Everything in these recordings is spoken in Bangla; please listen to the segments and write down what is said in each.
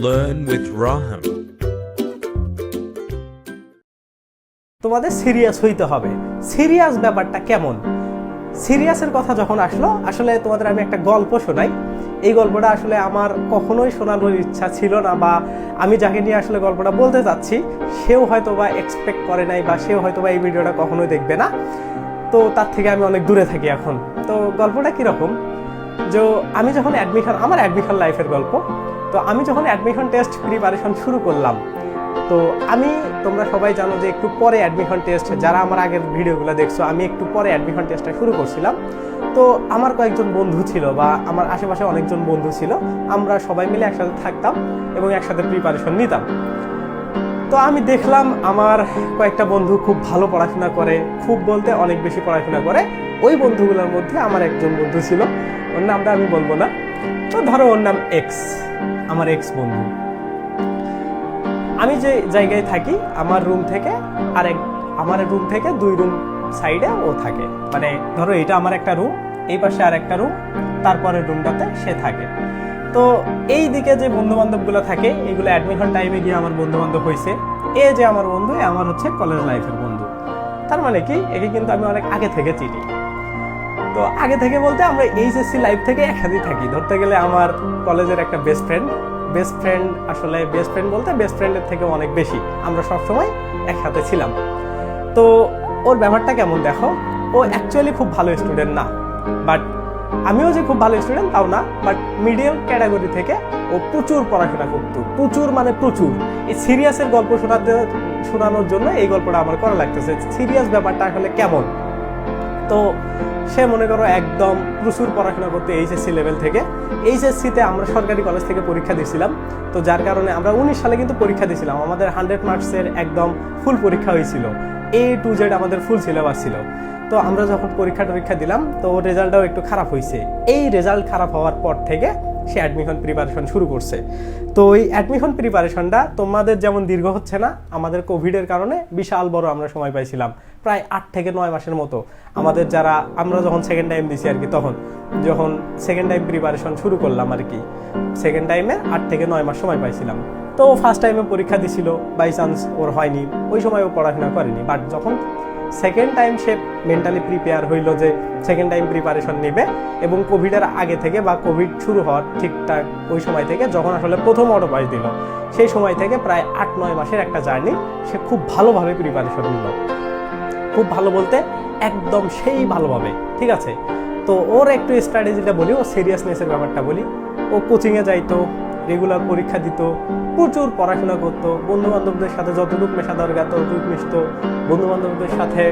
Learn with Raham. তোমাদের সিরিয়াস হইতে হবে। সিরিয়াস ব্যাপারটা কেমন? সিরিয়াসের কথা যখন আসলো, আসলে তোমাদের আমি একটা গল্প শোনাই। এই গল্পটা আসলে আমার কখনোই শোনানোর ইচ্ছা ছিল না, বা আমি যাকে নিয়ে আসলে গল্পটা বলতে চাচ্ছি সেও হয়তো বা এক্সপেক্ট করে নাই, বা সেও হয়তো বা এই ভিডিওটা কখনোই দেখবে না। তো তার থেকে আমি অনেক দূরে থাকি এখন। তো গল্পটা কীরকম, যে আমি যখন আমার অ্যাডমিশন লাইফের গল্প। তো আমি যখন অ্যাডমিশন টেস্ট প্রিপারেশন শুরু করলাম, তো তোমরা সবাই জানো যে একটু পরে অ্যাডমিশন টেস্ট, যারা আমার আগের ভিডিওগুলো দেখছো, আমি একটু পরে অ্যাডমিশন টেস্টটা শুরু করছিলাম। তো আমার কয়েকজন বন্ধু ছিল, বা আমার আশেপাশে অনেকজন বন্ধু ছিল, আমরা সবাই মিলে একসাথে থাকতাম এবং একসাথে প্রিপারেশন নিতাম। তো আমি দেখলাম আমার কয়েকটা বন্ধু খুব ভালো পড়াশোনা করে, খুব বলতে অনেক বেশি পড়াশোনা করে। ওই বন্ধুগুলোর মধ্যে আমার একজন বন্ধু ছিল, ওর নামটা আমি বলবো না, তো ধরো ওর নাম এক্স, আমার এক্স বন্ধু। আমি যে জায়গায় থাকি, আমার রুম থেকে 2 রুম সাইডে ও থাকে। মানে ধরো এটা আমার একটা রুম, এই পাশে আর একটা রুম, তারপরের রুমটাতে সে থাকে। তো এই দিকে যে বন্ধু বান্ধবগুলো থাকে, এগুলো অ্যাডমিশন টাইমে গিয়ে আমার বন্ধু বান্ধব হয়েছে। এ যে আমার বন্ধু, আমার হচ্ছে কলেজ লাইফের বন্ধু। তার মানে কি, একে কিন্তু আমি অনেক আগে থেকে চিনি। তো আগে থেকে বলতে আমরা এইচএসসি লাইফ থেকে একসাথেই থাকি। ধরতে গেলে আমার কলেজের একটা বেস্ট ফ্রেন্ড, আসলে বেস্ট ফ্রেন্ড বলতে বেস্ট ফ্রেন্ডের থেকে অনেক বেশি, আমরা সবসময় একসাথে ছিলাম। তো ওর ব্যাপারটা কেমন দেখো, ও অ্যাকচুয়ালি খুব ভালো স্টুডেন্ট না, বাট আমিও যে খুব ভালো স্টুডেন্ট তাও না, বাট মিডিয়াম ক্যাটাগরি থেকে ও প্রচুর পড়াশোনা করতো, প্রচুর মানে প্রচুর। এই সিরিয়াসের গল্প শোনানোর জন্য এই গল্পটা আমার করা লাগতেছে। সিরিয়াস ব্যাপারটা আসলে কেমন, তো সে মনে করো একদম প্রচুর পড়াশোনা করতে এইচএসসি লেভেল থেকে। এইচএসসিতে আমরা সরকারি কলেজ থেকে পরীক্ষা দিয়েছিলাম, তো যার কারণে আমরা 19 সালে কিন্তু পরীক্ষা দিয়েছিলাম। আমাদের 100 মার্কসের একদম ফুল পরীক্ষা হয়েছিল, A to Z আমাদের ফুল সিলেবাস ছিল। তো আমরা যখন পরীক্ষা দিলাম, তো রেজাল্টটাও একটু খারাপ হয়েছে। এই রেজাল্ট খারাপ হওয়ার পর থেকে সে অ্যাডমিশন প্রিপারেশন শুরু করছে। তো এই অ্যাডমিশন প্রিপারেশনটা তোমাদের যেমন দীর্ঘ হচ্ছে না, আমাদের কোভিডের কারণে বিশাল বড় আমরা সময় পাইছিলাম, প্রায় 8 থেকে 9 মাসের মতো। আমরা যখন সেকেন্ড টাইম দিছি আর কি, যখন সেকেন্ড টাইম প্রিপারেশন শুরু করলাম আর কি, সেকেন্ড টাইমে 8 থেকে 9 মাস সময় পাইছিলাম। তো ফার্স্ট টাইমে পরীক্ষা দিছিল, বাই চান্স ওর হয়নি, ওই সময় ও পড়াশোনা করেনি। বাট যখন সেকেন্ড টাইম সে মেন্টালি প্রিপেয়ার হইলো যে সেকেন্ড টাইম প্রিপারেশন নেবে, এবং কোভিডের আগে থেকে বা কোভিড শুরু হওয়ার ঠিকঠাক ওই সময় থেকে, যখন আসলে প্রথম অটো পাস দিল, সেই সময় থেকে প্রায় 8-9 মাসের একটা জার্নি সে খুব ভালোভাবে প্রিপারেশন নিল। খুব ভালো বলতে একদম সেই ভালোভাবে, ঠিক আছে। তো ওর একটু স্ট্র্যাটেজিটা বলি, ও সিরিয়াসনেসের ব্যাপারটা বলি। ও কোচিংয়ে যাইতো, রেগুলার পরীক্ষা দিত, প্রচুর পড়াশোনা করতো, বন্ধু বান্ধবদের সাথে যতটুকু মেশা দরকার ততটুকু মিশতো, বন্ধু বান্ধবদের সাথে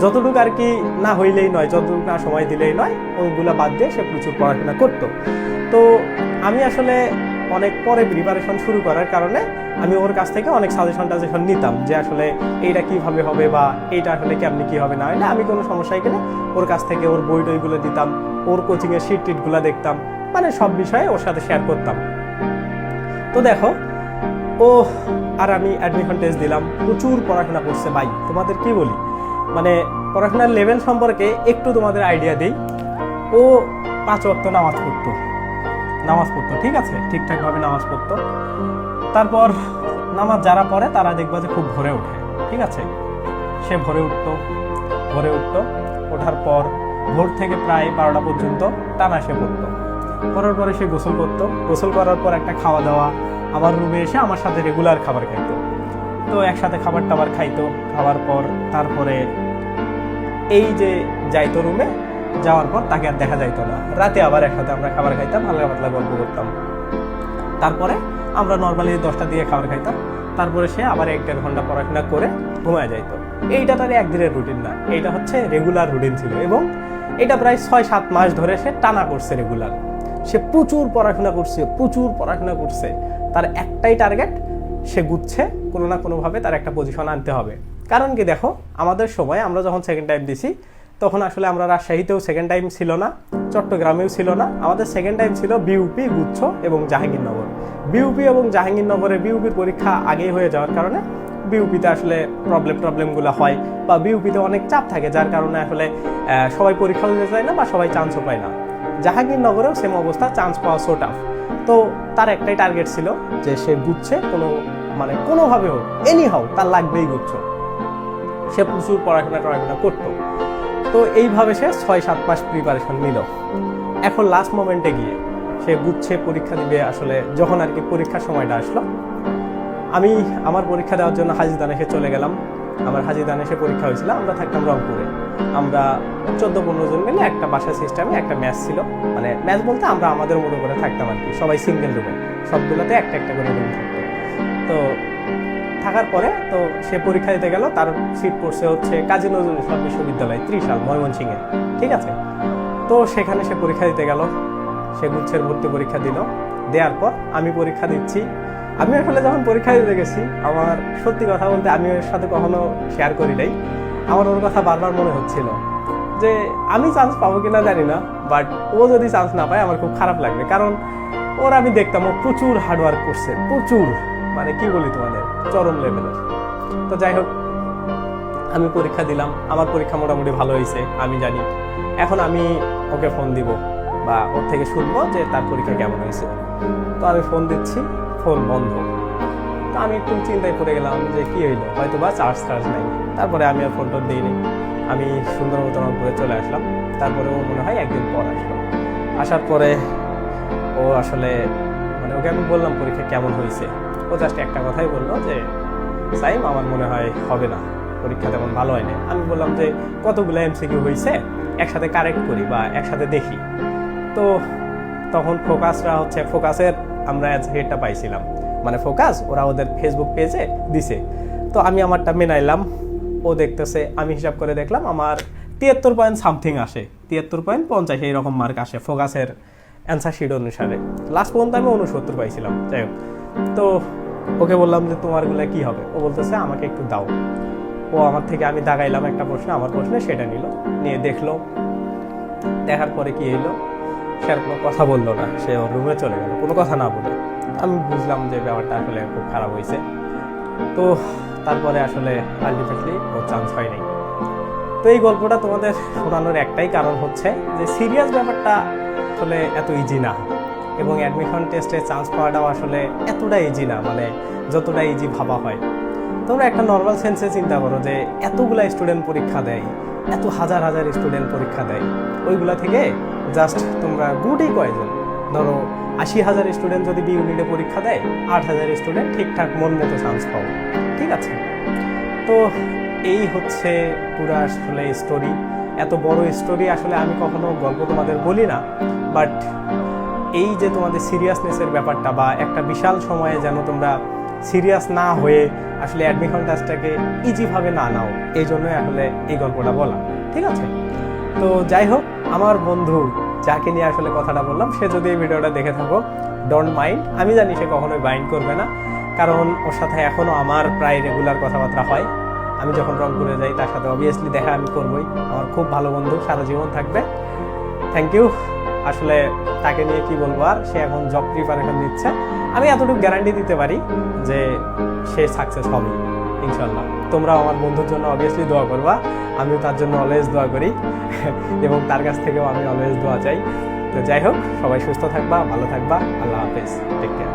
যতটুকু আর কি না হইলেই নয়, যতটুকু না সময় দিলেই নয়, ওইগুলা বাদ দিয়ে সে প্রচুর পড়াশোনা করতো। তো আমি আসলে অনেক পরে প্রিপারেশন শুরু করার কারণে আমি ওর কাছ থেকে অনেক সাজেশন নিতাম, যে আসলে এইটা কিভাবে হবে, বা এইটা আসলে কেমনি কি হবে না হলে আমি কোনো সমস্যায় গেলে ওর কাছ থেকে ওর বই টইগুলো দিতাম, ওর কোচিংয়ের শিট টিটগুলো দেখতাম, মানে সব বিষয়ে ওর সাথে শেয়ার করতাম। তো দেখো, ও আর আমি অ্যাডমিশন টেস্ট দিলাম, প্রচুর পড়াশোনা করছে ভাই। তোমাদের কি বলি, মানে পড়াশোনার লেভেল সম্পর্কে একটু তোমাদের আইডিয়া দিই। ও 5 ওয়াক্ত নামাজ পড়তো, ঠিক আছে, ঠিকঠাকভাবে নামাজ পড়তো। তারপর নামাজ যারা পড়ে তারা দেখবা যে খুব ভোরে ওঠে, ঠিক আছে। সে ভোরে উঠতো, ওঠার পর ভোর থেকে প্রায় 12টা পর্যন্ত টানা সে পড়তো। পড়ার পরে সে গোসল করার পর একটা খাওয়া দাওয়া, আমার রুমে এসে আমার সাথে রেগুলার খাবার খাইতো। তো একসাথে খাবার টাবার খাইতো, খাওয়ার পর তারপরে এই যে যাইতো রুমে, যাওয়ার পর তাকে আর দেখা যাইতো না। রাতে আবার একসাথে আমরা খাবার খাইতাম, হালকা পাতলা গল্প করতাম। তারপরে আমরা নর্মালি 10টা দিয়ে খাবার খাইতাম। তারপরে সে আবার 1-1.5 ঘন্টা পড়াশোনা করে ঘুমায় যাইতো। এইটা তার একদিনের রুটিন না, এইটা হচ্ছে রেগুলার রুটিন ছিল, এবং এটা প্রায় 6-7 মাস ধরে সে টানা করছে রেগুলার। সে প্রচুর পড়াশোনা করছে। তার একটাই টার্গেট, সে গুচ্ছে কোনো না কোনোভাবে তার একটা পজিশন আনতে হবে। কারণ কি দেখো, আমাদের সময় আমরা যখন সেকেন্ড টাইম দিছি, তখন আসলে আমরা রাজশাহীতেও সেকেন্ড টাইম ছিল না, চট্টগ্রামেও ছিল না। আমাদের সেকেন্ড টাইম ছিল বিউপি, গুচ্ছ এবং জাহাঙ্গীরনগর। বিউপি এবং জাহাঙ্গীরনগরে বিউপির পরীক্ষা আগেই হয়ে যাওয়ার কারণে বিউপিতে আসলে প্রবলেমগুলো হয়, বা বিউপিতে অনেক চাপ থাকে, যার কারণে আসলে সবাই পরীক্ষা দিতে চায় না, বা সবাই চান্সও পায় না। জাহাঙ্গীরনগরেও সেম অবস্থা, চান্স পাওয়া সো টাফ। তো তার একটাই টার্গেট ছিল যে সে গুচ্ছে কোনোভাবে হোক এনি হাউ তার লাগবেই গুচ্ছ। সে প্রচুর পড়াশোনা করতো। তো এইভাবে সে 6-7 মাস প্রিপারেশন নিল। এখন লাস্ট মোমেন্টে গিয়ে সে গুচ্ছে পরীক্ষা দিবে। আসলে যখন আর কি পরীক্ষার সময়টা আসলো, আমি আমার পরীক্ষা দেওয়ার জন্য হাজীদানেশে চলে গেলাম। আমার হাজীদানেশে পরীক্ষা হয়েছিল, আমরা থাকতাম রংপুরে। আমরা 14-15 জন মিলে একটা বাসা সিস্টেমে একটা ম্যাচ ছিল, মানে ম্যাচ বলতে আমরা আমাদের মতো করে থাকতাম আর কি, সবাই সিঙ্গেল রুমে, সবগুলোতে একটা একটা করে রুম থাকতো। তো থাকার পরে তো সে পরীক্ষা দিতে গেল, তার সিট পড়ছে হচ্ছে কাজী নজরুল ইসলাম বিশ্ববিদ্যালয় ত্রিশাল ময়মনসিংহে, ঠিক আছে। তো সেখানে সে পরীক্ষা দিতে গেল, সে গুচ্ছের ভর্তি পরীক্ষা দিল। দেওয়ার পর আমি পরীক্ষা দিচ্ছি। আমি আসলে যখন পরীক্ষা দিতে গেছি, আমার সত্যি কথা বলতে আমি ওর সাথে কখনো শেয়ার করি নাই, আমার ওর কথা বারবার মনে হচ্ছিল যে আমি চান্স পাবো কিনা জানি না, বাট ও যদি চান্স না পায় আমার খুব খারাপ লাগবে। কারণ ওর আমি দেখতাম ও প্রচুর হার্ডওয়ার্ক করছে, প্রচুর, মানে কি বলি তোমাদের, চরম লেভেলের। তো যাই হোক, আমি পরীক্ষা দিলাম, আমার পরীক্ষা মোটামুটি ভালো হয়েছে আমি জানি। এখন আমি ওকে ফোন দিব বা ওর থেকে শুনবো যে তার পরীক্ষা কেমন হয়েছে। তো আমি ফোন দিচ্ছি, ফোন বন্ধ। তো আমি একটু চিন্তায় পড়ে গেলাম যে কি হইলো, হয়তো বা চার্জ নাই। তারপরে আমি আর ফোনটা দিইনি, আমি সুন্দর মতো করে চলে আসলাম। তারপরে ও মনে হয় একদিন পর আসলো। আসার পরে ও আসলে মানে ওকে আমি বললাম পরীক্ষা কেমন হয়েছে। ও জাস্ট একটা কথাই বললো যে সাইম আমার মনে হয় হবে না, পরীক্ষা তেমন ভালো হয়নি। আমি বললাম যে কতগুলো এমসিকিউ হয়েছে একসাথে কারেক্ট করি বা একসাথে দেখি। তো তখন ফোকাসের আমরা অ্যান্সারটা পাইছিলাম, মানে ফোকাস ওরা ওদের ফেসবুক পেজে দিছে। তো আমি আমারটা মেনাইলাম, ও দেখতেছে, আমি হিসাব করে দেখলাম আমার 73 পয়েন্ট সামথিং আসে, 73.50 এইরকম মার্ক আসে ফোকাসের অ্যান্সার শিট অনুসারে। লাস্ট পর্যন্ত আমি 69 পাইছিলাম। যাই হোক, তো ওকে বললাম যে তোমারগুলো কি হবে। ও বলতেছে আমাকে একটু দাও। ও আমার থেকে, আমি দাগাইলাম একটা প্রশ্ন, আমার প্রশ্নে সেটা নিয়ে দেখলো। দেখার পরে কি হইলো, সে আর কোনো কথা বললো না, সে ওর রুমে চলে গেল কোনো কথা না বলে। আমি বুঝলাম যে ব্যাপারটা আসলে খুব খারাপ হয়েছে। তো তারপরে আসলে আলটিমেটলি ওর চান্স হয় নাই। তো এই গল্পটা তোমাদের শোনানোর একটাই কারণ হচ্ছে যে সিরিয়াস ব্যাপারটা আসলে এত ইজি না, এবং অ্যাডমিশন টেস্টে চান্স পাওয়াটাও আসলে এতটা ইজি না, মানে যতটা ইজি ভাবা হয়। তোমরা একটা নর্মাল সেন্সে চিন্তা করো যে এতগুলা স্টুডেন্ট পরীক্ষা দেয়, এত হাজার হাজার স্টুডেন্ট পরীক্ষা দেয়, ওইগুলা থেকে জাস্ট তোমরা গুডই কয়জন, ধরো 80,000 স্টুডেন্ট যদি বি ইউনিটে পরীক্ষা দেয়, 8,000 স্টুডেন্ট ঠিকঠাক মন মতো চান্স পাও, ঠিক আছে। তো এই হচ্ছে পুরো আসলে স্টোরি। এত বড় স্টোরি আসলে আমি কখনো গল্প তোমাদের বলি না, বাট এই যে তোমাদের সিরিয়াসনেসের ব্যাপারটা বা একটা বিশাল সময়ে যেন তোমরা সিরিয়াস না হয়ে আসলে অ্যাডমিশন টেস্টটাকে ইজিভাবে না নাও, এই জন্যই আসলে এই গল্পটা বলা, ঠিক আছে। তো যাই হোক, আমার বন্ধু যাকে নিয়ে আসলে কথাটা বললাম, সে যদি এই ভিডিওটা দেখে থাকো, ডোন্ট মাইন্ড। আমি জানি সে কখনোই মাইন্ড করবে না, কারণ ওর সাথে এখনও আমার প্রায় রেগুলার কথাবার্তা হয়। আমি যখন রংপুরে যাই তার সাথে অবভিয়াসলি দেখা আমি করবই। আমার খুব ভালো বন্ধু, সারা জীবন থাকবে। Thank you. আসলে তাকে নিয়ে কি বলবো আর, সে এখন জব প্রিপারেশন নিচ্ছে। আমি এতটুকু গ্যারান্টি দিতে পারি যে সে সাকসেস হবে ইনশাল্লাহ। তোমরাও আমার বন্ধুর জন্য অবভিয়াসলি দোয়া করবা, আমিও তার জন্য অলওয়েজ দোয়া করি এবং তার কাছ থেকেও আমি অলওয়েজ দোয়া চাই। তো যাই হোক, সবাই সুস্থ থাকবা, ভালো থাকবা, আল্লাহ হাফেজ, টেক কেয়ার।